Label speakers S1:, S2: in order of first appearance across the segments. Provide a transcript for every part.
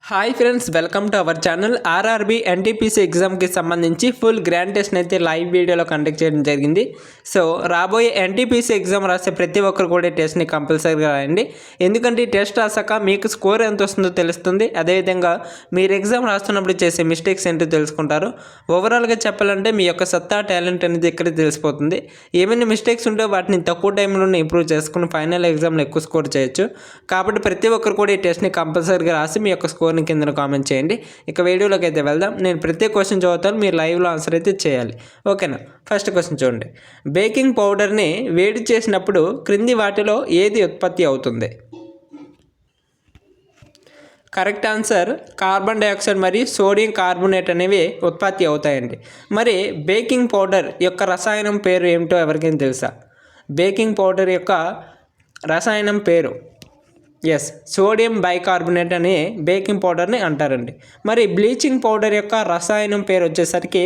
S1: Hi friends, welcome to our channel. RRB NTPC ఎగ్జామ్కి సంబంధించి full grand టెస్ట్ని అయితే live వీడియోలో కండక్ట్ చేయడం జరిగింది. సో రాబోయే ఎన్టీపీసీ ఎగ్జామ్ రాసే ప్రతి ఒక్కరు కూడా టెస్ట్ని కంపల్సరీగా రాయండి. ఎందుకంటే ఈ టెస్ట్ రాసాక మీకు స్కోర్ ఎంత వస్తుందో తెలుస్తుంది. అదేవిధంగా మీరు ఎగ్జామ్ రాస్తున్నప్పుడు చేసే మిస్టేక్స్ ఏంటో తెలుసుకుంటారు. ఓవరాల్గా చెప్పాలంటే మీ యొక్క సత్తా, టాలెంట్ అనేది ఇక్కడ తెలిసిపోతుంది. ఏమైనా మిస్టేక్స్ ఉంటే వాటిని తక్కువ టైంలోనే ఇంప్రూవ్ చేసుకుని ఫైనల్ ఎగ్జామ్లో ఎక్కువ స్కోర్ చేయొచ్చు. కాబట్టి ప్రతి ఒక్కరు కూడా ఈ టెస్ట్ని కంపల్సరీగా రాసి మీ యొక్క స్కోర్ కింద కామెంట్ చేయండి. ఇక వీడియోలోకి అయితే వెళ్దాం. నేను ప్రతి క్వశ్చన్ చదువుతాను, మీరు లైవ్లో ఆన్సర్ అయితే చేయాలి. ఓకేనా? ఫస్ట్ క్వశ్చన్ చూడండి. బేకింగ్ పౌడర్ని వేడి చేసినప్పుడు క్రింది వాటిలో ఏది ఉత్పత్తి అవుతుంది? కరెక్ట్ ఆన్సర్ కార్బన్ డైఆక్సైడ్ మరియు సోడియం కార్బోనేట్ అనేవి ఉత్పత్తి అవుతాయండి. మరి బేకింగ్ పౌడర్ యొక్క రసాయనం పేరు ఏమిటో ఎవరికైనా తెలుసా? బేకింగ్ పౌడర్ యొక్క రసాయనం పేరు సోడియం బైకార్బోనేట్ అని బేకింగ్ పౌడర్ని అంటారండి. మరి బ్లీచింగ్ పౌడర్ యొక్క రసాయనం పేరు వచ్చేసరికి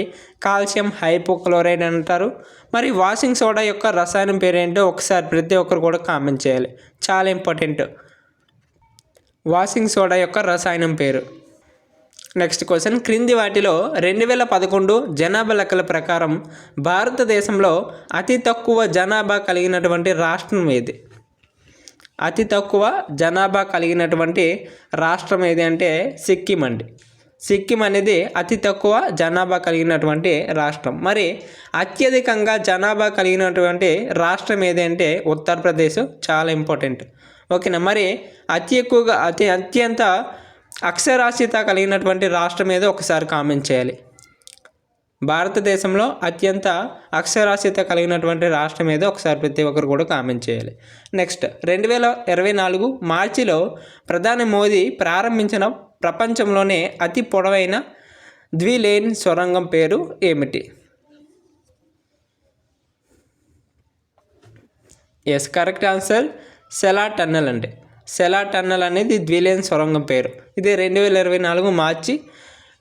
S1: కాల్షియం హైపోక్లోరైడ్ అంటారు. మరి వాషింగ్ సోడా యొక్క రసాయనం పేరు ఏంటో ఒకసారి ప్రతి ఒక్కరు కూడా కామెంట్ చేయాలి, చాలా ఇంపార్టెంట్. వాషింగ్ సోడా యొక్క రసాయనం పేరు. Next question. క్రింది వాటిలో 2011 జనాభా లెక్కల ప్రకారం భారతదేశంలో అతి తక్కువ జనాభా కలిగినటువంటి రాష్ట్రం ఏది? అతి తక్కువ జనాభా కలిగినటువంటి రాష్ట్రం ఏది అంటే సిక్కిం అండి. సిక్కిం అనేది అతి తక్కువ జనాభా కలిగినటువంటి రాష్ట్రం. మరి అత్యధికంగా జనాభా కలిగినటువంటి రాష్ట్రం ఏది అంటే ఉత్తరప్రదేశ్, చాలా ఇంపార్టెంట్. ఓకేనా? మరి అత్యంత అక్షరాస్యత కలిగినటువంటి రాష్ట్రం ఏదో ఒకసారి కామెంట్ చేయాలి. భారతదేశంలో అత్యంత అక్షరాస్యత కలిగినటువంటి రాష్ట్రం ఏదో ఒకసారి ప్రతి ఒక్కరు కూడా కామెంట్ చేయాలి. నెక్స్ట్, 2024 మార్చిలో ప్రధాని మోదీ ప్రారంభించిన ప్రపంచంలోనే అతి పొడవైన ద్విలేన్ సొరంగం పేరు ఏమిటి? కరెక్ట్ ఆన్సర్ సెలా టన్నెల్ అండి. సెలా టన్నెల్ అనేది ద్విలేన్ సొరంగం పేరు. ఇది 2024 మార్చి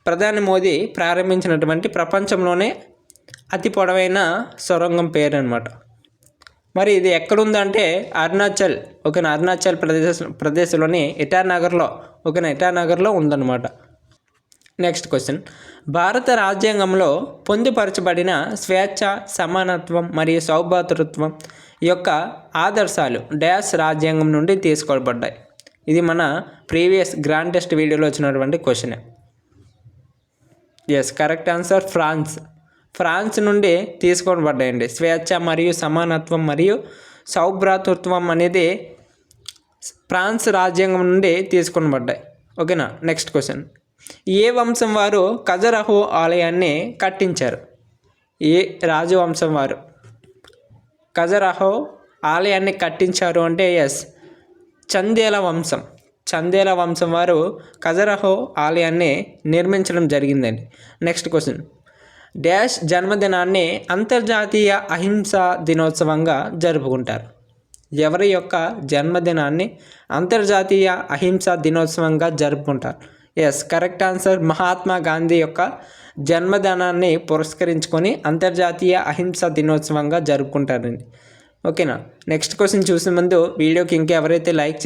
S1: ప్రధాని మోదీ ప్రారంభించినటువంటి ప్రపంచంలోనే అతి పొడవైన సొరంగం పేరు అనమాట. మరి ఇది ఎక్కడుందంటే అరుణాచల్ ప్రదేశ్లోని ఇటానగర్లో ఉందన్నమాట. Next question. భారత రాజ్యాంగంలో పొందుపరచబడిన స్వేచ్ఛ, సమానత్వం మరియు సౌభ్రాతృత్వం యొక్క ఆదర్శాలు డాష్ రాజ్యాంగం నుండి తీసుకోబడ్డాయి? ఇది మన ప్రీవియస్ గ్రాండ్ టెస్ట్ వీడియోలో వచ్చినటువంటి క్వశ్చన్. కరెక్ట్ ఆన్సర్ ఫ్రాన్స్ నుండి తీసుకోబడ్డాయండి. స్వేచ్ఛ మరియు సమానత్వం మరియు సౌభ్రాతృత్వం అనేది ఫ్రాన్స్ రాజ్యాంగం నుండి తీసుకొనబడ్డాయి. ఓకేనా? Next question. ఏ వంశం వారు ఖజురహో ఆలయాన్ని కట్టించారు? ఏ రాజవంశం వారు ఖజురహో ఆలయాన్ని కట్టించారు అంటే చందేల వంశం వారు ఖజురహో ఆలయాన్ని నిర్మించడం జరిగిందండి. Next question. డాష్ జన్మదినాన్ని అంతర్జాతీయ అహింసా దినోత్సవంగా జరుపుకుంటారు? ఎవరి యొక్క జన్మదినాన్ని అంతర్జాతీయ అహింసా దినోత్సవంగా జరుపుకుంటారు? కరెక్ట్ ఆన్సర్ మహాత్మా గాంధీ యొక్క జన్మదినాన్ని పురస్కరించుకొని అంతర్జాతీయ అహింసా దినోత్సవంగా జరుపుకుంటారండి. ఓకేనా? నెక్స్ట్ క్వశ్చన్ చూసే ముందు వీడియోకి ఇంకా ఎవరైతే లైక్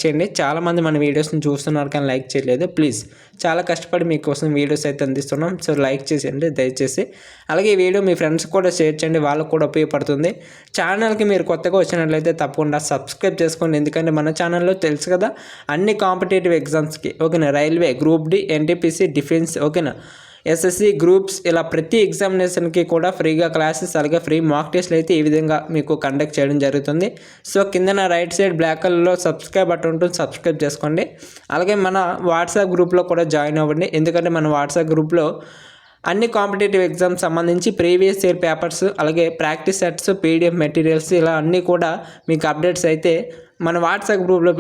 S1: చేయండి. చాలామంది మన వీడియోస్ని చూస్తున్నారు కానీ లైక్ చేయలేదు. ప్లీజ్, చాలా కష్టపడి మీకోసం వీడియోస్ అయితే అందిస్తున్నాం. సో లైక్ చేసేయండి దయచేసి. అలాగే ఈ వీడియో మీ ఫ్రెండ్స్ కూడా షేర్ చేయండి, వాళ్ళకు కూడా ఉపయోగపడుతుంది. ఛానల్కి మీరు కొత్తగా వచ్చినట్లయితే తప్పకుండా సబ్స్క్రైబ్ చేసుకోండి. ఎందుకంటే మన ఛానల్లో తెలుసు కదా అన్ని కాంపిటేటివ్ ఎగ్జామ్స్కి, ఓకేనా, railway, group D, NTPC, defence, ఓకేనా, ఎస్ఎస్సి గ్రూప్స్, ఇలా ప్రతి ఎగ్జామినేషన్కి కూడా ఫ్రీగా క్లాసెస్ అలాగే ఫ్రీ మాక్ టెస్ట్లు అయితే ఈ విధంగా మీకు కండక్ట్ చేయడం జరుగుతుంది. సో కింద రైట్ సైడ్ బ్లాక్ కలర్లో సబ్స్క్రైబ్ బటన్ ఉంటుంది, సబ్స్క్రైబ్ చేసుకోండి. అలాగే మన వాట్సాప్ గ్రూప్లో కూడా జాయిన్ అవ్వండి. ఎందుకంటే మన వాట్సాప్ గ్రూప్లో అన్ని కాంపిటేటివ్ ఎగ్జామ్స్ సంబంధించి ప్రీవియస్ ఇయర్ పేపర్స్ అలాగే ప్రాక్టీస్ సెట్స్, పీడిఎఫ్ మెటీరియల్స్ ఇలా అన్నీ కూడా మీకు అప్డేట్స్ అయితే మన వాట్సాప్ గ్రూప్లో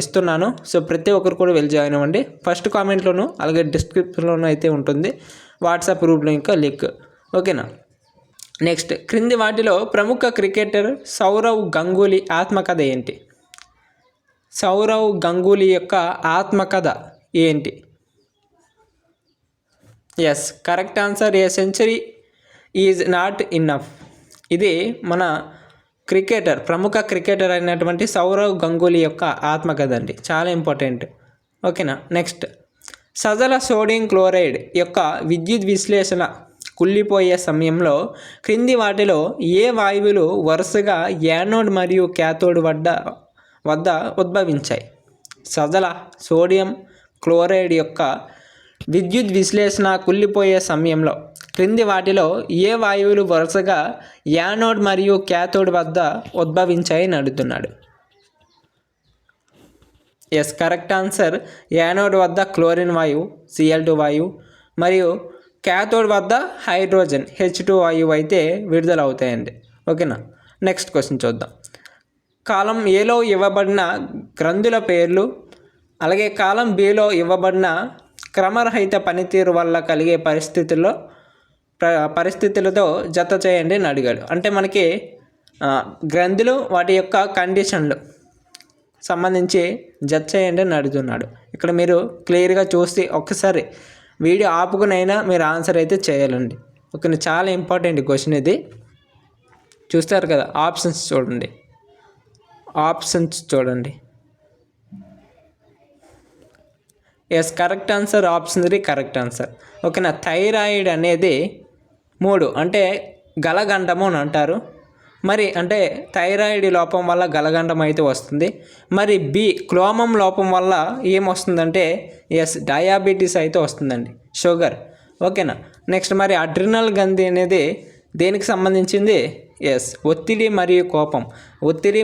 S1: ఇస్తున్నాను. సో ప్రతి ఒక్కరు కూడా వెళ్ళి జాయిన్ అవ్వండి. ఫస్ట్ కామెంట్లోను అలాగే డిస్క్రిప్షన్లోనూ అయితే ఉంటుంది వాట్సాప్ గ్రూప్లో ఇంకా లింక్. ఓకేనా? నెక్స్ట్, క్రింది వాటిలో ప్రముఖ క్రికెటర్ సౌరవ్ గంగూలీ ఆత్మకథ ఏంటి? సౌరవ్ గంగూలీ యొక్క ఆత్మకథ ఏంటి? Correct answer a century is not enough. ఇది మన ప్రముఖ క్రికెటర్ అయినటువంటి సౌరవ్ గంగూలీ యొక్క ఆత్మకథ అండి, చాలా ఇంపార్టెంట్. ఓకేనా? నెక్స్ట్, సజల సోడియం క్లోరైడ్ యొక్క విద్యుత్ విశ్లేషణ కుళ్ళిపోయే సమయంలో క్రింది వాటిలో ఏ వాయువులు వరుసగా యానోడ్ మరియు క్యాథోడ్ వద్ద ఉద్భవించాయి? సజల సోడియం క్లోరైడ్ యొక్క విద్యుత్ విశ్లేషణ కుళ్ళిపోయే సమయంలో క్రింది వాటిలో ఏ వాయువులు వరుసగా యానోడ్ మరియు క్యాథోడ్ వద్ద ఉద్భవించాయని అడుగుతున్నాడు. ఎస్, కరెక్ట్ ఆన్సర్ యానోడ్ వద్ద క్లోరిన్ వాయువు Cl2 వాయువు మరియు క్యాథోడ్ వద్ద హైడ్రోజన్ H2 వాయువు అయితే విడుదల అవుతాయండి. ఓకేనా, నెక్స్ట్ క్వశ్చన్ చూద్దాం. కాలం ఏలో ఇవ్వబడిన గ్రంథుల పేర్లు అలాగే కాలం బిలో ఇవ్వబడిన క్రమరహిత పనితీరు వల్ల కలిగే పరిస్థితులతో జత చేయండి అని అడిగాడు. అంటే మనకి గ్రంథులు వాటి యొక్క కండిషన్లు సంబంధించి జత చేయండి అని అడుగుతున్నాడు. ఇక్కడ మీరు క్లియర్గా చూసి ఒక్కసారి వీడియో ఆపుకునైనా మీరు ఆన్సర్ అయితే చేయాలండి. ఓకే, చాలా ఇంపార్టెంట్ క్వశ్చన్ ఇది. చూస్తారు కదా, ఆప్షన్స్ చూడండి. Yes, correct answer option 3 correct answer. ఓకేనా, థైరాయిడ్ అనేది 3 అంటే గలగండము అని అంటారు. మరి అంటే థైరాయిడ్ లోపం వల్ల గలగండం అయితే వస్తుంది. మరి బి క్లోమం లోపం వల్ల ఏమొస్తుందంటే ఎస్ డయాబెటీస్ అయితే వస్తుందండి, షుగర్. ఓకేనా, నెక్స్ట్ మరి అడ్రినల్ గ్రంథి అనేది దేనికి సంబంధించింది? ఎస్ ఒత్తిడి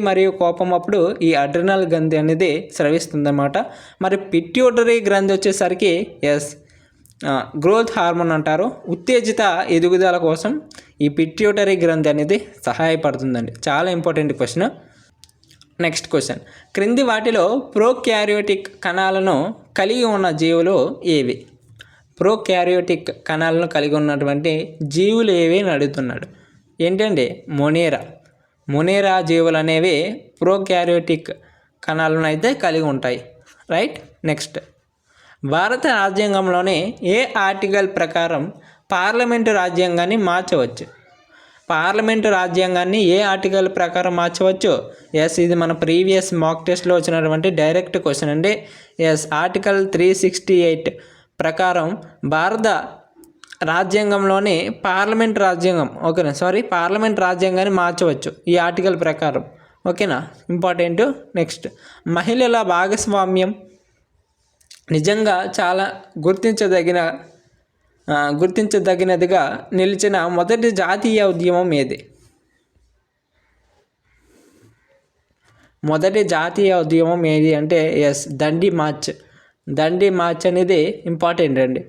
S1: మరియు కోపం అప్పుడు ఈ అడ్రినల్ గ్రంథి అనేది స్రవిస్తుందన్నమాట. మరి పిట్యూటరీ గ్రంథి వచ్చేసరికి ఎస్ గ్రోత్ హార్మోన్ అంటారు. ఉత్తేజిత ఎదుగుదల కోసం ఈ పిట్యూటరీ గ్రంథి అనేది సహాయపడుతుందండి. చాలా ఇంపార్టెంట్ క్వశ్చన్. నెక్స్ట్ క్వశ్చన్, క్రింది వాటిలో ప్రోక్యారియోటిక్ కణాలను కలిగి ఉన్న జీవులు ఏవి? ప్రోక్యారియోటిక్ కణాలను కలిగి ఉన్నటువంటి జీవులు ఏవి అని అడుగుతున్నాడు. ఏంటండి? మొనేరా జీవులు అనేవి ప్రోక్యారియోటిక్ కణాలను అయితే కలిగి ఉంటాయి. రైట్. నెక్స్ట్, భారత రాజ్యాంగంలోని ఏ ఆర్టికల్ ప్రకారం పార్లమెంటు రాజ్యాంగాన్ని మార్చవచ్చు? పార్లమెంటు రాజ్యాంగాన్ని ఏ ఆర్టికల్ ప్రకారం మార్చవచ్చు? ఎస్, ఇది మన ప్రీవియస్ మాక్ టెస్ట్లో వచ్చినటువంటి డైరెక్ట్ క్వశ్చన్ అండి. ఎస్, ఆర్టికల్ 368 ప్రకారం భారత రాజ్యాంగంలోని పార్లమెంట్ రాజ్యాంగాన్ని మార్చవచ్చు ఈ ఆర్టికల్ ప్రకారం. ఓకేనా, ఇంపార్టెంట్. నెక్స్ట్, మహిళల భాగస్వామ్యం నిజంగా చాలా గుర్తించదగినదిగా నిలిచిన మొదటి జాతీయ ఉద్యమం ఏది? అంటే ఎస్ దండి మార్చ్ అనేది ఇంపార్టెంట్ అండి.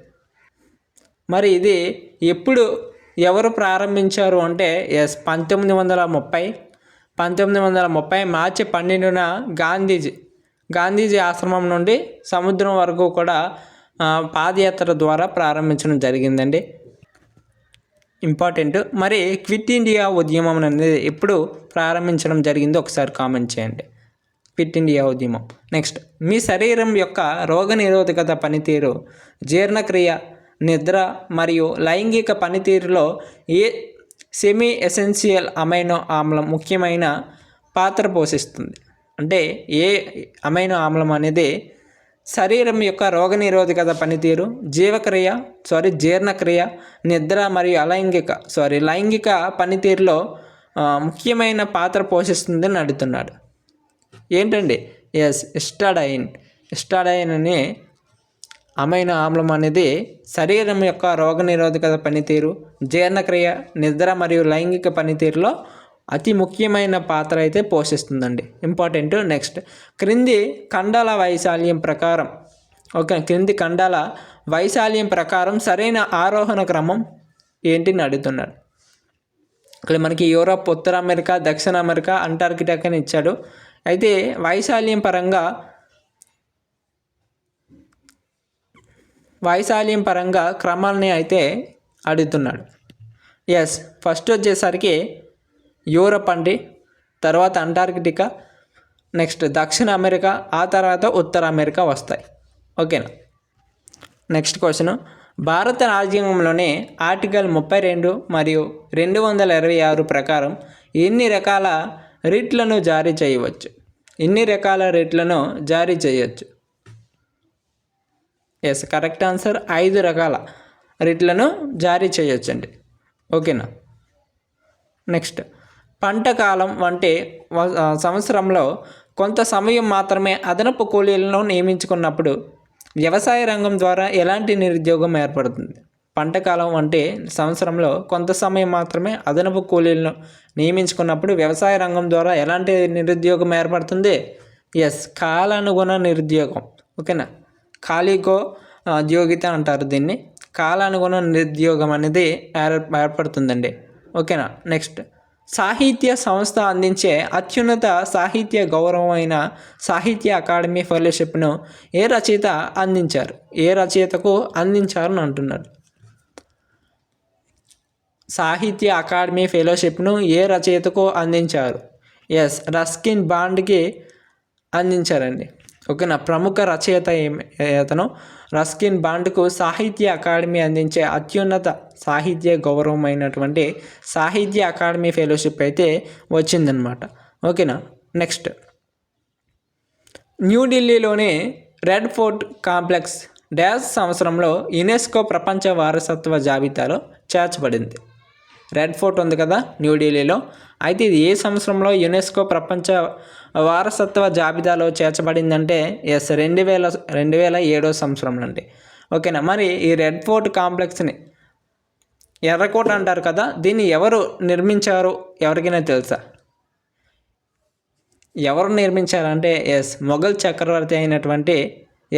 S1: మరి ఇది ఎవరు ప్రారంభించారు అంటే ఎస్ 1930 మార్చి 12న గాంధీజీ ఆశ్రమం నుండి సముద్రం వరకు కూడా పాదయాత్ర ద్వారా ప్రారంభించడం జరిగిందండి. ఇంపార్టెంట్. మరి క్విట్ ఇండియా ఉద్యమం అనేది ఎప్పుడు ప్రారంభించడం జరిగిందో ఒకసారి కామెంట్ చేయండి. క్విట్ ఇండియా ఉద్యమం. నెక్స్ట్, మీ శరీరం యొక్క రోగనిరోధకత పనితీరు, జీర్ణక్రియ, నిద్ర మరియు లైంగిక పనితీరులో ఏ సెమీ ఎసెన్షియల్ అమైనో ఆమ్లం ముఖ్యమైన పాత్ర పోషిస్తుంది? అంటే ఏ అమైనో ఆమ్లం అనేది శరీరం యొక్క రోగనిరోధకత పనితీరు, జీర్ణక్రియ, నిద్ర మరియు లైంగిక పనితీరులో ముఖ్యమైన పాత్ర పోషిస్తుందని అడుగుతున్నాడు. ఏంటండి? ఎస్ హిస్టాడైన్ అనే అమైనో ఆమ్లం అనేది శరీరం యొక్క రోగనిరోధకత పనితీరు, జీర్ణక్రియ, నిద్ర మరియు లైంగిక పనితీరులో అతి ముఖ్యమైన పాత్ర అయితే పోషిస్తుందండి. ఇంపార్టెంట్. నెక్స్ట్, క్రింది ఖండాల వైశాల్యం ప్రకారం సరైన ఆరోహణ క్రమం ఏంటిని అడుగుతున్నాడు. ఇక్కడ మనకి యూరోప్, ఉత్తర అమెరికా, దక్షిణ అమెరికా, అంటార్కిటికా అని ఇచ్చాడు. అయితే వైశాల్యం పరంగా క్రమాలని అయితే అడుగుతున్నాడు. ఎస్, ఫస్ట్ వచ్చేసరికి యూరోప్ అండి, తర్వాత అంటార్కిటికా, నెక్స్ట్ దక్షిణ అమెరికా, ఆ తర్వాత ఉత్తర అమెరికా వస్తాయి. ఓకేనా. నెక్స్ట్ క్వశ్చన్, భారత రాజ్యాంగంలోని ఆర్టికల్ 32 మరియు 226 ప్రకారం ఎన్ని రకాల రిట్లను జారీ చేయవచ్చు? Yes, correct answer. 5 రకాల రిట్లను జారీ చేయొచ్చండి. ఓకేనా. నెక్స్ట్, పంట కాలం అంటే సంవత్సరంలో కొంత సమయం మాత్రమే అదనపు కూలీలను నియమించుకున్నప్పుడు వ్యవసాయ రంగం ద్వారా ఎలాంటి నిరుద్యోగం ఏర్పడుతుంది? పంట కాలం అంటే సంవత్సరంలో కొంత సమయం మాత్రమే అదనపు కూలీలను నియమించుకున్నప్పుడు వ్యవసాయ రంగం ద్వారా ఎలాంటి నిరుద్యోగం ఏర్పడుతుంది? ఎస్, కాలానుగుణ నిరుద్యోగం. ఓకేనా. ఖాళీకో ఉద్యోగిత అంటారు దీన్ని. కాలానుగుణ నిరుద్యోగం అనేది ఏర్పడుతుందండి. ఓకేనా. నెక్స్ట్, సాహిత్య సంస్థ అందించే అత్యున్నత సాహిత్య గౌరవమైన సాహిత్య అకాడమీ ఫెలోషిప్ను ఏ రచయిత అందించారు? ఏ రచయితకు అందించారని అంటున్నారు. సాహిత్య అకాడమీ ఫెలోషిప్ను ఏ రచయితకు అందించారు? ఎస్, రస్కిన్ బాండ్కి అందించారండి. ఓకేనా. ప్రముఖ రచయిత అతను రస్కిన్ బాండ్కు సాహిత్య అకాడమీ అందించే అత్యున్నత సాహిత్య గౌరవమైనటువంటి సాహిత్య అకాడమీ ఫెలోషిప్ అయితే వచ్చిందనమాట. ఓకేనా. నెక్స్ట్, న్యూఢిల్లీలోని రెడ్ ఫోర్ట్ కాంప్లెక్స్ డాష్ సంవత్సరంలో యునెస్కో ప్రపంచ వారసత్వ జాబితాలో చేర్చబడింది? రెడ్ ఫోర్ట్ ఉంది కదా న్యూఢిల్లీలో, అయితే ఇది ఏ సంవత్సరంలో యునెస్కో ప్రపంచ వారసత్వ జాబితాలో చేర్చబడిందంటే ఎస్, 2007 సంవత్సరంలో అండి. ఓకేనా. మరి ఈ రెడ్ ఫోర్ట్ కాంప్లెక్స్ని ఎర్రకోట అంటారు కదా, దీన్ని ఎవరు నిర్మించారు? ఎవరికైనా తెలుసా? ఎవరు నిర్మించారంటే ఎస్, మొఘల్ చక్రవర్తి అయినటువంటి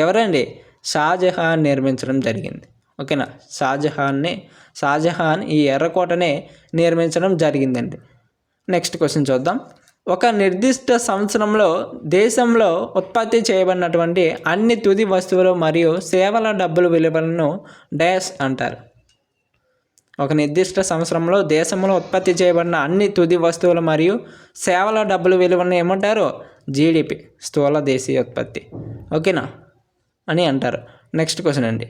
S1: ఎవరండి? షాజహాన్ నిర్మించడం జరిగింది. ఓకేనా. షాజహాన్ ఈ ఎర్రకోటనే నిర్మించడం జరిగిందండి. నెక్స్ట్ క్వశ్చన్ చూద్దాం. ఒక నిర్దిష్ట సంవత్సరంలో దేశంలో ఉత్పత్తి చేయబడినటువంటి అన్ని తుది వస్తువులు మరియు సేవల డబ్బుల విలువలను డాష్ అంటారు? ఒక నిర్దిష్ట సంవత్సరంలో దేశంలో ఉత్పత్తి చేయబడిన అన్ని తుది వస్తువులు మరియు సేవల డబ్బుల విలువలను ఏమంటారు? జీడిపి, స్థూల దేశీయ ఉత్పత్తి. ఓకేనా అని అంటారు. నెక్స్ట్ క్వశ్చన్ అండి.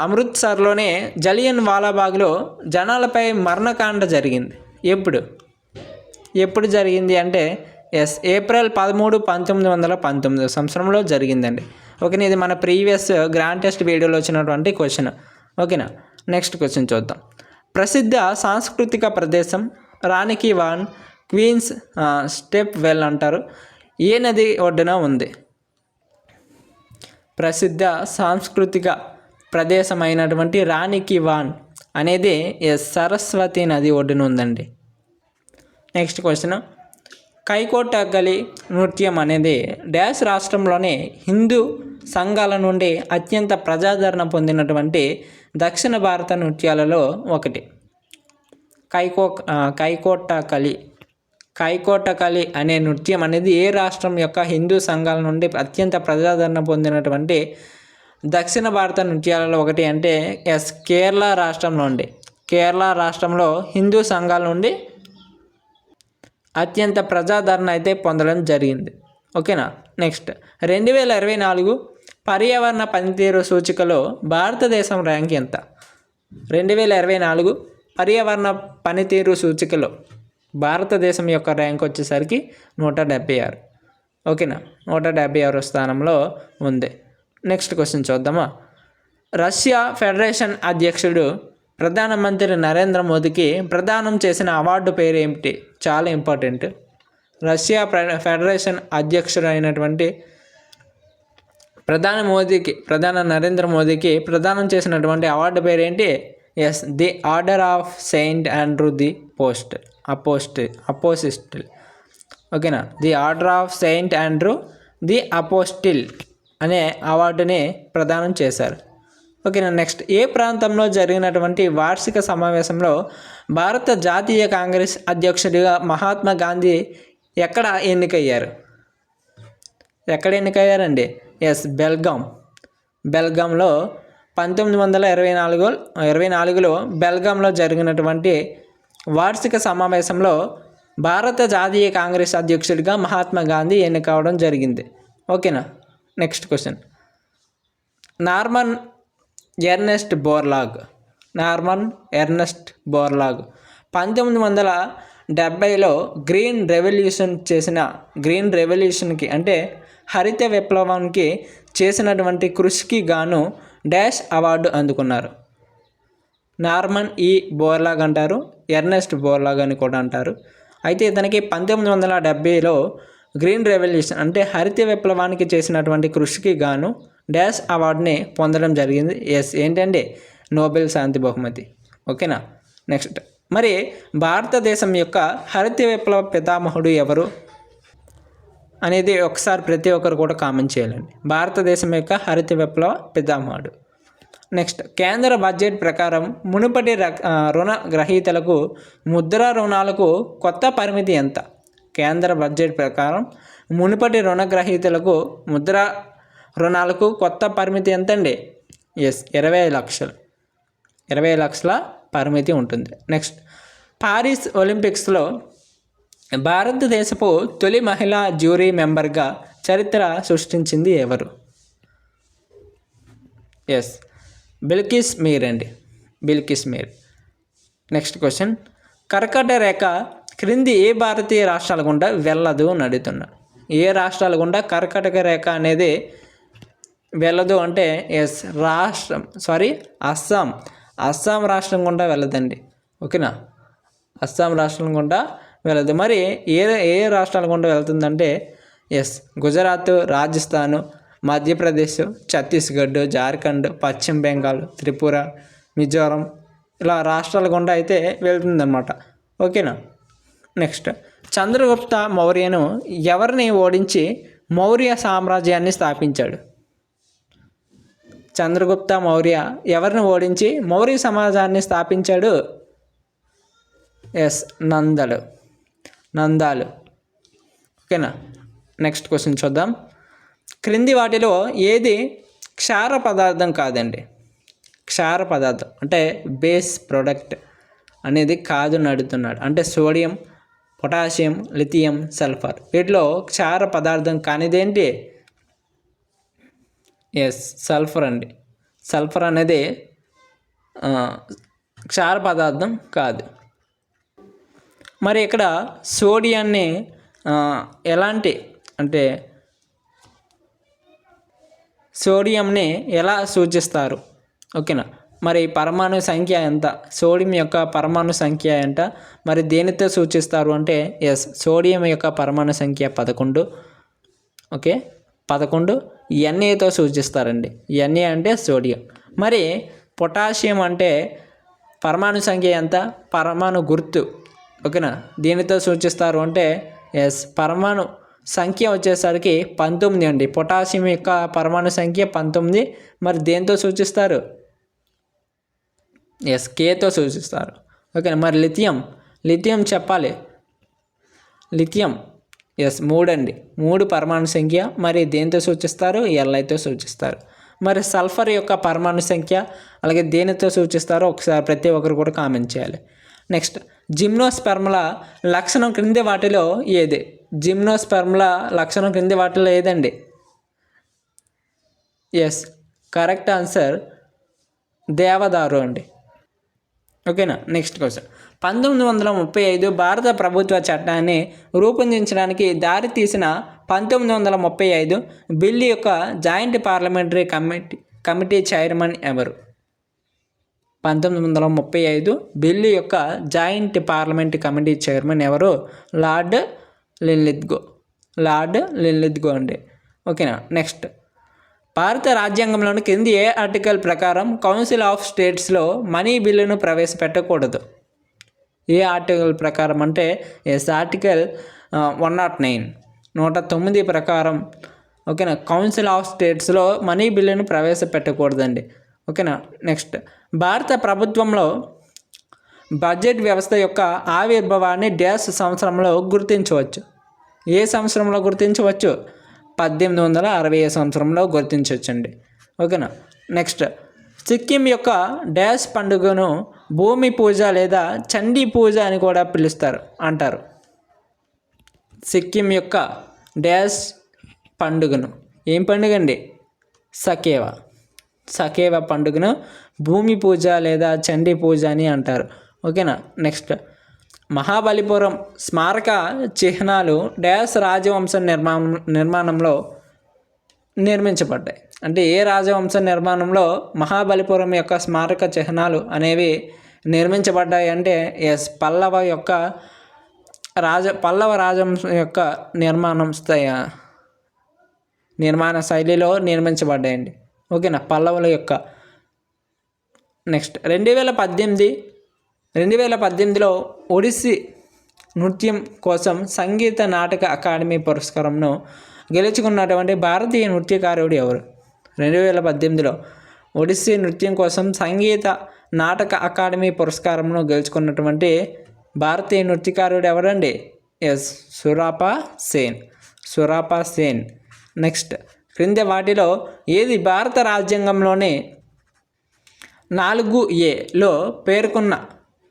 S1: అమృత్సర్లోనే జలియన్ వాలాబాగ్లో జనాలపై మరణకాండ జరిగింది. ఎప్పుడు జరిగింది అంటే ఎస్, ఏప్రిల్ 13, 1919 సంవత్సరంలో జరిగిందండి. ఓకేనా. ఇది మన ప్రీవియస్ గ్రాండ్ టెస్ట్ వీడియోలో వచ్చినటువంటి క్వశ్చన్. ఓకేనా. నెక్స్ట్ క్వశ్చన్ చూద్దాం. ప్రసిద్ధ సాంస్కృతిక ప్రదేశం రాణి కి వావ్ క్వీన్స్ స్టెప్ వెల్ అంటారు ఏ నది ఒడ్డున ఉంది? ప్రసిద్ధ సాంస్కృతిక ప్రదేశమైనటువంటి రాణి కి వావ్ అనేది సరస్వతి నది ఒడ్డున ఉందండి. Next question. కైకోటగలి నృత్యం అనేది డాష్ రాష్ట్రంలోని హిందూ సంఘాల నుండి అత్యంత ప్రజాదరణ పొందినటువంటి దక్షిణ భారత నృత్యాలలో ఒకటి. కైకోటకలి అనే నృత్యం అనేది ఏ రాష్ట్రం యొక్క హిందూ సంఘాల నుండి అత్యంత ప్రజాదరణ పొందినటువంటి దక్షిణ భారత నృత్యాలలో ఒకటి అంటే ఎస్, కేరళ రాష్ట్రంలో ఉండి. కేరళ రాష్ట్రంలో హిందూ సంఘాల నుండి అత్యంత ప్రజాదరణ అయితే పొందడం జరిగింది. ఓకేనా. నెక్స్ట్, 2024 పర్యావరణ పనితీరు సూచికలో భారతదేశం ర్యాంక్ ఎంత? 2024 పర్యావరణ పనితీరు సూచికలో భారతదేశం యొక్క ర్యాంక్ వచ్చేసరికి 176. ఓకేనా, 176వ స్థానంలో ఉంది. నెక్స్ట్ క్వశ్చన్ చూద్దామా. రష్యా ఫెడరేషన్ అధ్యక్షుడు ప్రధానమంత్రి నరేంద్ర మోదీకి ప్రదానం చేసిన అవార్డు పేరు ఏమిటి? చాలా ఇంపార్టెంట్. రష్యా ఫెడరేషన్ అధ్యక్షుడు అయినటువంటి ప్రధాన నరేంద్ర మోదీకి ప్రదానం చేసినటువంటి అవార్డు పేరు ఏంటి? Yes, the Order of Saint Andrew the Apostle. ఓకేనా, the Order of Saint Andrew the Apostle అనే అవార్డుని ప్రదానం చేశారు. ఓకేనా. నెక్స్ట్, ఏ ప్రాంతంలో జరిగినటువంటి వార్షిక సమావేశంలో భారత జాతీయ కాంగ్రెస్ అధ్యక్షుడిగా మహాత్మా గాంధీ ఎక్కడ ఎన్నికయ్యారండి? ఎస్, బెల్గాంలో 1924లో బెల్గాంలో జరిగినటువంటి వార్షిక సమావేశంలో భారత జాతీయ కాంగ్రెస్ అధ్యక్షుడిగా మహాత్మా గాంధీ ఎన్నికవడం జరిగింది. ఓకేనా. Next question. Norman Ernest Borlaug 1970లో గ్రీన్ రెవల్యూషన్కి అంటే హరిత విప్లవానికి చేసినటువంటి కృషికి గాను డాష్ అవార్డు అందుకున్నారు. నార్మన్ ఈ బోర్లాగ్ అంటారు, ఎర్నెస్ట్ బోర్లాగ్ అని కూడా అంటారు. అయితే ఇతనికి 1970లో గ్రీన్ రెవల్యూషన్ అంటే హరిత విప్లవానికి చేసినటువంటి కృషికి గాను డాష్ అవార్డుని పొందడం జరిగింది. ఏంటంటే నోబెల్ శాంతి బహుమతి. ఓకేనా. నెక్స్ట్, మరి భారతదేశం యొక్క హరిత విప్లవ పితామహుడు ఎవరు అనేది ఒకసారి ప్రతి ఒక్కరు కూడా కామెంట్ చేయాలండి. భారతదేశం యొక్క హరిత విప్లవ పితామహుడు. నెక్స్ట్, కేంద్ర బడ్జెట్ ప్రకారం మునుపటి రుణ గ్రహీతలకు ముద్రా రుణాలకు కొత్త పరిమితి ఎంత? కేంద్ర బడ్జెట్ ప్రకారం మునుపటి రుణగ్రహీతలకు ముద్రా రుణాలకు కొత్త పరిమితి ఎంత అండి? 20 లక్షలు. 20 లక్షల పరిమితి ఉంటుంది. నెక్స్ట్, పారిస్ ఒలింపిక్స్లో భారతదేశపు తొలి మహిళా జ్యూరీ మెంబర్గా చరిత్ర సృష్టించింది ఎవరు? బిల్కిస్ మీర్ అండి, బిల్కిస్ మీర్. నెక్స్ట్ క్వశ్చన్, కర్కట రేఖ క్రింది ఏ భారతీయ రాష్ట్రాల గుండా వెళ్ళదు అని అడుగుతున్నాడు. ఏ రాష్ట్రాల గుండా కర్కటక రేఖ అనేది వెళ్ళదు అంటే అస్సాం రాష్ట్రం గుండా వెళ్ళదండి. ఓకేనా, అస్సాం రాష్ట్రం గుండా వెళ్ళదు. మరి ఏ రాష్ట్రాల గుండా వెళ్తుందంటే గుజరాత్, రాజస్థాన్, మధ్యప్రదేశ్, ఛత్తీస్గఢ్, జార్ఖండ్, పశ్చిమ బెంగాల్, త్రిపుర, మిజోరం ఇలా రాష్ట్రాల గుండా అయితే వెళ్తుందన్నమాట. ఓకేనా. నెక్స్ట్, చంద్రగుప్త మౌర్యను ఎవరిని ఓడించి మౌర్య సామ్రాజ్యాన్ని స్థాపించాడు? చంద్రగుప్త మౌర్య ఎవరిని ఓడించి మౌర్య సమాజాన్ని స్థాపించాడు? నందాలు. ఓకేనా. నెక్స్ట్ క్వశ్చన్ చూద్దాం. క్రింది వాటిలో ఏది క్షార పదార్థం కాదండి? క్షార పదార్థం అంటే బేస్ ప్రోడక్ట్ అనేది కాదు అని అడుగుతున్నాడు. అంటే సోడియం, పొటాషియం, లిథియం, సల్ఫర్ వీటిలో క్షార పదార్థం కానిదేంటి? సల్ఫర్ అండి. సల్ఫర్ అనేది క్షార పదార్థం కాదు. మరి ఇక్కడ సోడియాన్ని సోడియంని ఎలా సూచిస్తారు? ఓకేనా. మరి పరమాణు సంఖ్య ఎంత? సోడియం యొక్క పరమాణు సంఖ్య ఎంత? మరి దేనితో సూచిస్తారు అంటే సోడియం యొక్క పరమాణు సంఖ్య 11. Okay, 11 Na సూచిస్తారండి. Na అంటే సోడియం. మరి పొటాషియం అంటే పరమాణు సంఖ్య ఎంత? పరమాణు గుర్తు. ఓకేనా, దీనితో సూచిస్తారు అంటే పరమాణు సంఖ్య వచ్చేసరికి 19 అండి. పొటాషియం యొక్క పరమాణు సంఖ్య 19. మరి దేంతో సూచిస్తారు? Kతో సూచిస్తారు. ఓకే, మరి లిథియం చెప్పాలి. లిథియం 3 అండి. 3 పరమాణు సంఖ్య. మరి దేంతో సూచిస్తారు? Liతో సూచిస్తారు. మరి సల్ఫర్ యొక్క పరమాణు సంఖ్య అలాగే దేనితో సూచిస్తారో ఒకసారి ప్రతి ఒక్కరు కూడా కామెంట్ చేయాలి. నెక్స్ట్, జిమ్నోస్పెర్మ్ల లక్షణం క్రింది వాటిలో ఏది? జిమ్నోస్పెర్మ్ల లక్షణం క్రింది వాటిలో ఏదండి? కరెక్ట్ ఆన్సర్ దేవదారు అండి. ఓకేనా. నెక్స్ట్ క్వశ్చన్, 1935 భారత ప్రభుత్వ చట్టాన్ని రూపొందించడానికి దారితీసిన 1935 బిల్లు యొక్క జాయింట్ పార్లమెంటరీ కమిటీ చైర్మన్ ఎవరు? 1935 బిల్లు యొక్క జాయింట్ పార్లమెంటరీ కమిటీ చైర్మన్ ఎవరు? లార్డ్ లిన్లిత్గో అండి. ఓకేనా. నెక్స్ట్, భారత రాజ్యాంగంలోని కింది ఏ ఆర్టికల్ ప్రకారం కౌన్సిల్ ఆఫ్ స్టేట్స్లో మనీ బిల్లును ప్రవేశపెట్టకూడదు? ఏ ఆర్టికల్ ప్రకారం అంటే ఆర్టికల్ 109 ప్రకారం ఓకేనా కౌన్సిల్ ఆఫ్ స్టేట్స్లో మనీ బిల్లును ప్రవేశపెట్టకూడదండి. ఓకేనా. నెక్స్ట్, భారత ప్రభుత్వంలో బడ్జెట్ వ్యవస్థ యొక్క ఆవిర్భావాన్ని డ్యాష్ సంవత్సరంలో గుర్తించవచ్చు? ఏ సంవత్సరంలో గుర్తించవచ్చు? 1860 సంవత్సరంలో గుర్తించవచ్చండి. ఓకేనా. నెక్స్ట్, సిక్కిం యొక్క డ్యాష్ పండుగను భూమి పూజ లేదా చండీ పూజ అని కూడా అంటారు. సిక్కిం యొక్క డ్యాష్ పండుగను ఏం పండుగ అండి? సకేవ పండుగను భూమి పూజ లేదా చండీ పూజ అని అంటారు. ఓకేనా. నెక్స్ట్, మహాబలిపురం స్మారక చిహ్నాలు డ్యాష్ రాజవంశ నిర్మాణంలో నిర్మించబడ్డాయి. అంటే ఏ రాజవంశ నిర్మాణంలో మహాబలిపురం యొక్క స్మారక చిహ్నాలు అనేవి నిర్మించబడ్డాయి అంటే ఎస్ పల్లవ రాజవంశం యొక్క నిర్మాణ శైలిలో నిర్మించబడ్డాయండి. ఓకేనా, పల్లవుల యొక్క. నెక్స్ట్ 2018లో ఒడిస్సీ నృత్యం కోసం సంగీత నాటక అకాడమీ పురస్కారంను గెలుచుకున్నటువంటి భారతీయ నృత్యకారుడు ఎవరు? 2018లో ఒడిస్సీ నృత్యం కోసం సంగీత నాటక అకాడమీ పురస్కారంను గెలుచుకున్నటువంటి భారతీయ నృత్యకారుడు ఎవరండి? ఎస్, సురాపా సేన్. నెక్స్ట్, క్రింది వాటిలో ఏది భారత రాజ్యాంగంలోని 4Aలో పేర్కొన్న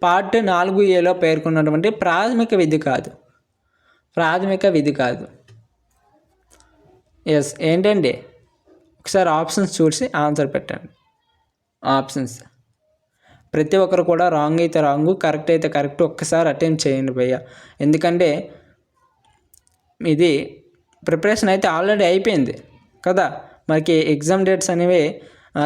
S1: పార్ట్ 4Aలో పేర్కొన్నటువంటి ప్రాథమిక విధి కాదు? ఎస్, ఏంటండి? ఒకసారి ఆప్షన్స్ చూసి ఆన్సర్ పెట్టండి. ఆప్షన్స్ ప్రతి ఒక్కరు కూడా రాంగ్ అయితే రాంగు, కరెక్ట్ అయితే కరెక్ట్. ఒక్కసారి అటెంప్ట్ చేయండి భయ్య, ఎందుకంటే ఇది ప్రిపరేషన్ అయితే ఆల్రెడీ అయిపోయింది కదా. మనకి ఎగ్జామ్ డేట్స్ అనేవి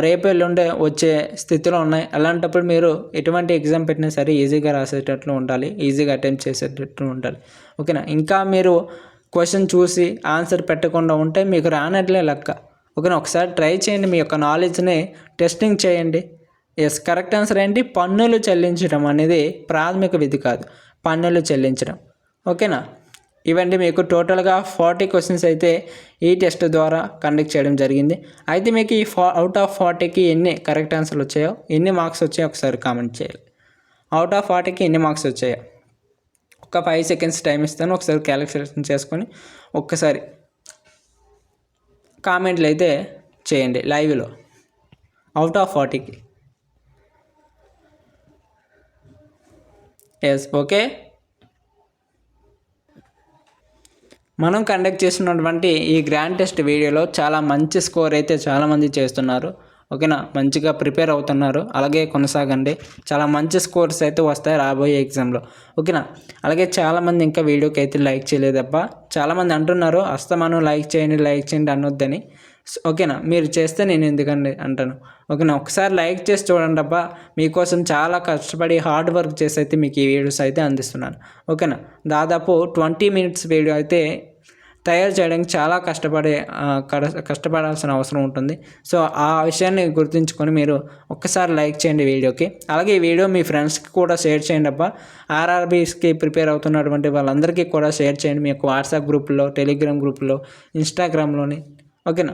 S1: రేపు ఎల్లుండే వచ్చే స్థితిలో ఉన్నాయి. అలాంటప్పుడు మీరు ఎటువంటి ఎగ్జామ్ పెట్టినా సరే ఈజీగా రాసేటట్లు ఉండాలి, ఈజీగా అటెంప్ట్ చేసేటట్లు ఉండాలి. ఓకేనా, ఇంకా మీరు క్వశ్చన్ చూసి ఆన్సర్ పెట్టకుండా ఉంటే మీకు రానట్లే లెక్క. ఓకేనా, ఒకసారి ట్రై చేయండి, మీ యొక్క నాలెడ్జ్ని టెస్టింగ్ చేయండి. ఎస్, కరెక్ట్ ఆన్సర్ ఏంటి? పన్నులు చెల్లించడం అనేది ప్రాథమిక విధి కాదు, పన్నులు చెల్లించడం. ఓకేనా, ఇవన్నీ మీకు టోటల్గా 40 క్వశ్చన్స్ అయితే ఈ టెస్ట్ ద్వారా కండక్ట్ చేయడం జరిగింది. అయితే మీకు ఈ అవుట్ ఆఫ్ 40కి ఎన్ని కరెక్ట్ ఆన్సర్లు వచ్చాయో, ఎన్ని మార్క్స్ వచ్చాయో ఒకసారి కామెంట్ చేయాలి. అవుట్ ఆఫ్ 40కి ఎన్ని మార్క్స్ వచ్చాయో ఒక 5 సెకండ్స్ టైం ఇస్తాను, ఒకసారి క్యాలిక్యులేషన్ చేసుకొని ఒక్కసారి కామెంట్లు అయితే చేయండి లైవ్లో. అవుట్ ఆఫ్ 40కి ఎస్. ఓకే, మనం కండక్ట్ చేస్తున్నటువంటి ఈ గ్రాండ్ టెస్ట్ వీడియోలో చాలా మంచి స్కోర్ అయితే చాలామంది చేస్తున్నారు. ఓకేనా, మంచిగా ప్రిపేర్ అవుతున్నారు, అలాగే కొనసాగండి. చాలా మంచి స్కోర్స్ అయితే వస్తాయి రాబోయే ఎగ్జామ్లో. ఓకేనా, అలాగే చాలామంది ఇంకా వీడియోకి అయితే లైక్ చేయలేదబ్బా. చాలామంది అంటున్నారు అస్తమానం లైక్ చేయండి అనొద్దని. ఓకేనా, మీరు చేస్తే నేను ఎందుకండి అంటాను. ఓకేనా, ఒకసారి లైక్ చేసి చూడండి అబ్బా. మీకోసం చాలా కష్టపడి హార్డ్ వర్క్ చేసి అయితే మీకు ఈ వీడియోస్ అయితే అందిస్తున్నాను. ఓకేనా, దాదాపు 20 మినిట్స్ వీడియో అయితే తయారు చేయడానికి చాలా కష్టపడాల్సిన అవసరం ఉంటుంది. సో ఆ విషయాన్ని గుర్తుంచుకొని మీరు ఒక్కసారి లైక్ చేయండి వీడియోకి. అలాగే ఈ వీడియో మీ ఫ్రెండ్స్కి కూడా షేర్ చేయండి అబ్బా. ఆర్ఆర్బీస్కి ప్రిపేర్ అవుతున్నటువంటి వాళ్ళందరికీ కూడా షేర్ చేయండి, మీ యొక్క వాట్సాప్ గ్రూపుల్లో, టెలిగ్రామ్ గ్రూపుల్లో, ఇన్స్టాగ్రామ్లోని. ఓకేనా,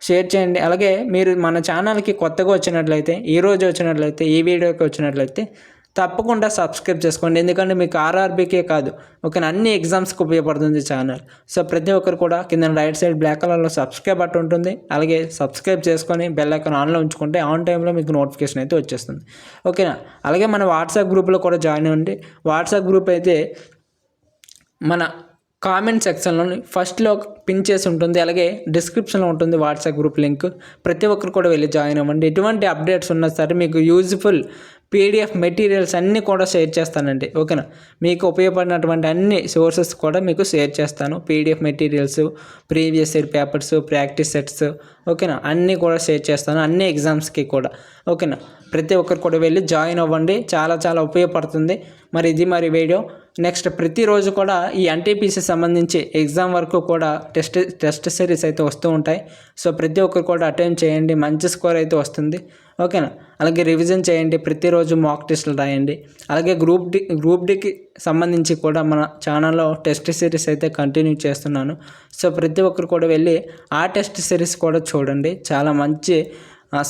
S1: షేర్ చేయండి. అలాగే మీరు మన ఛానల్కి కొత్తగా వచ్చినట్లయితే, ఈరోజు వచ్చినట్లయితే, ఈ వీడియోకి వచ్చినట్లయితే తప్పకుండా సబ్స్క్రైబ్ చేసుకోండి. ఎందుకంటే మీకు ఆర్ఆర్బీకే కాదు, ఓకేనా, అన్ని ఎగ్జామ్స్కి ఉపయోగపడుతుంది ఛానల్. సో ప్రతి ఒక్కరు కూడా కింద రైట్ సైడ్ బ్లాక్ కలర్లో సబ్స్క్రైబ్ బటన్ ఉంటుంది. అలాగే సబ్స్క్రైబ్ చేసుకొని బెల్ ఐకాన్ ఆన్లో ఉంచుకుంటే ఆన్ టైంలో మీకు నోటిఫికేషన్ అయితే వచ్చేస్తుంది. ఓకేనా, అలాగే మన వాట్సాప్ గ్రూప్లో కూడా జాయిన్ అవ్వండి. వాట్సాప్ గ్రూప్ అయితే మన కామెంట్ సెక్షన్లో ఫస్ట్లో పిన్ చేసి ఉంటుంది, అలాగే డిస్క్రిప్షన్లో ఉంటుంది వాట్సాప్ గ్రూప్ లింక్. ప్రతి ఒక్కరు కూడా వెళ్ళి జాయిన్ అవ్వండి. ఎటువంటి అప్డేట్స్ ఉన్నా సరే మీకు యూజ్ఫుల్ PDF మెటీరియల్స్ అన్నీ కూడా షేర్ చేస్తానండి. ఓకేనా, మీకు ఉపయోగపడినటువంటి అన్ని సోర్సెస్ కూడా మీకు షేర్ చేస్తాను. PDF materials, previous year papers, practice sets, ఓకేనా, అన్నీ కూడా షేర్ చేస్తాను అన్ని ఎగ్జామ్స్కి కూడా. ఓకేనా, ప్రతి ఒక్కరు కూడా వెళ్ళి జాయిన్ అవ్వండి, చాలా చాలా ఉపయోగపడుతుంది. మరి ఇది వీడియో. నెక్స్ట్ ప్రతిరోజు కూడా ఈ NTPC సంబంధించి ఎగ్జామ్ వరకు కూడా టెస్ట్ సిరీస్ అయితే వస్తూ ఉంటాయి. సో ప్రతి ఒక్కరు కూడా అటెంప్ట్ చేయండి, మంచి స్కోర్ అయితే వస్తుంది. ఓకేనా, అలాగే రివిజన్ చేయండి, ప్రతిరోజు మాక్ టెస్టులు రాయండి. అలాగే గ్రూప్ డికి సంబంధించి కూడా మన ఛానల్లో టెస్ట్ సిరీస్ అయితే కంటిన్యూ చేస్తున్నాను. సో ప్రతి ఒక్కరు కూడా వెళ్ళి ఆ టెస్ట్ సిరీస్ కూడా చూడండి, చాలా మంచి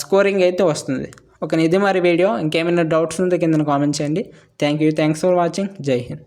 S1: స్కోరింగ్ అయితే వస్తుంది. ఓకే, ఇది వీడియో. ఇంకేమైనా డౌట్స్ ఉంటే కింద కామెంట్ చేయండి. Thanks for watching. జై హింద్.